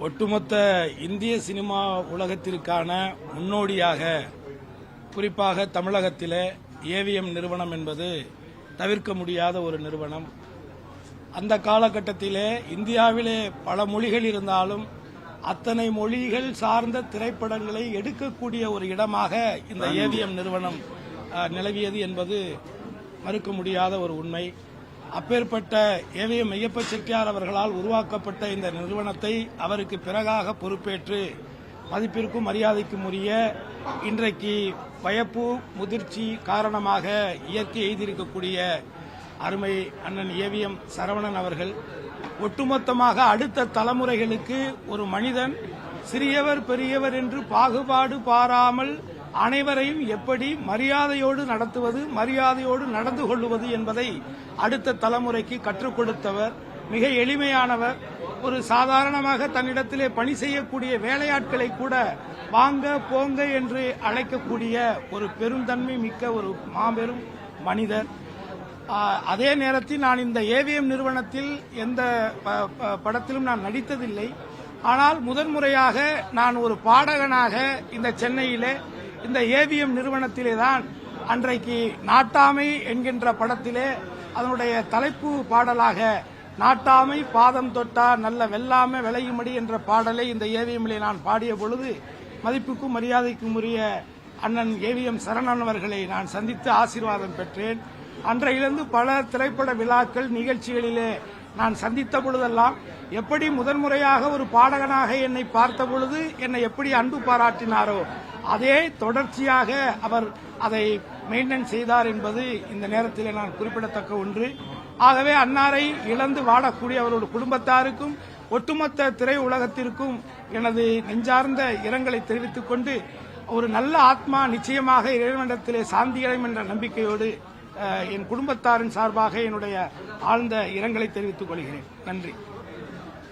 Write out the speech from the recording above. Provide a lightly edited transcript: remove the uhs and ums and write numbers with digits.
ஒட்டுமொத்த இந்திய சினிமா உலகத்திற்கான முன்னோடியாக குறிப்பாக தமிழகத்திலே ஏவிஎம் நிறுவனம் என்பது தவிர்க்க முடியாத ஒரு நிறுவனம். அந்த காலகட்டத்திலே இந்தியாவிலே பல மொழிகள் இருந்தாலும் அத்தனை மொழிகள் சார்ந்த திரைப்படங்களை எடுக்கக்கூடிய ஒரு இடமாக இந்த ஏவிஎம் நிறுவனம் நிலவியது என்பது மறுக்க முடியாத ஒரு உண்மை. அப்பேற்பட்ட ஏவிஎம் ஐயப்ப செட்டியார் அவர்களால் உருவாக்கப்பட்ட இந்த நிறுவனத்தை அவருக்கு பிறகாக பொறுப்பேற்று மதிப்பிற்கும் மரியாதைக்கும் உரிய இன்றைக்கு வயப்பு முதிர்ச்சி காரணமாக இயற்கை எய்திருக்கக்கூடிய அருமை அண்ணன் ஏவிஎம் சரவணன் அவர்கள் ஒட்டுமொத்தமாக அடுத்த தலைமுறைகளுக்கு ஒரு மனிதன் சிறியவர் பெரியவர் என்று பாகுபாடு பாராமல் அனைவரையும் எப்படி மரியாதையோடு நடத்துவது, மரியாதையோடு நடந்து கொள்வது என்பதை அடுத்த தலைமுறைக்கு கற்றுக் கொடுத்தவர். மிக எளிமையானவர். ஒரு சாதாரணமாக தன்னிடத்திலே பணி செய்யக்கூடிய வேலையாட்களை கூட வாங்க போங்க என்று அழைக்கக்கூடிய ஒரு பெருந்தன்மை மிக்க ஒரு மாபெரும் மனிதர். அதே நேரத்தில் நான் இந்த ஏவிஎம் நிறுவனத்தில் எந்த படத்திலும் நான் நடித்ததில்லை. ஆனால் முதன்முறையாக நான் ஒரு பாடகனாக இந்த சென்னையிலே இந்த ஏவிஎம் நிறுவனத்திலே தான் அன்றைக்கு நாட்டாமை என்கின்ற படத்திலே அதனுடைய தலைப்பு பாடலாக நாட்டாமை பாதம் தொட்டா நல்ல வெல்லாமை விளையுமடி என்ற பாடலை இந்த ஏவிஎம்மிலே நான் பாடிய பொழுது மதிப்புக்கும் மரியாதைக்கும் உரிய அண்ணன் ஏவிஎம் சரவணன் அவர்களை நான் சந்தித்து ஆசீர்வாதம் பெற்றேன். அன்றையிலிருந்து பல திரைப்பட விழாக்கள் நிகழ்ச்சிகளிலே நான் சந்தித்த பொழுதெல்லாம் எப்படி முதன்முறையாக ஒரு பாடகனாக என்னை பார்த்த பொழுது என்னை எப்படி அன்பு பாராட்டினாரோ அதே தொடர்ச்சியாக அவர் அதை மெயின்டைன் செய்தார் என்பது இந்த நேரத்தில் நான் குறிப்பிடத்தக்க ஒன்று. ஆகவே அன்னாரை இழந்து வாழக்கூடிய அவருடைய குடும்பத்தாருக்கும் ஒட்டுமொத்த திரை உலகத்திற்கும் எனது நெஞ்சார்ந்த இரங்கலை தெரிவித்துக் கொண்டு ஒரு நல்ல ஆத்மா நிச்சயமாக இறைவனிடத்திலே சாந்தியடையும் என்ற நம்பிக்கையோடு என் குடும்பத்தாரின் சார்பாக என்னுடைய ஆழ்ந்த இரங்கலை தெரிவித்துக் கொள்கிறேன். நன்றி.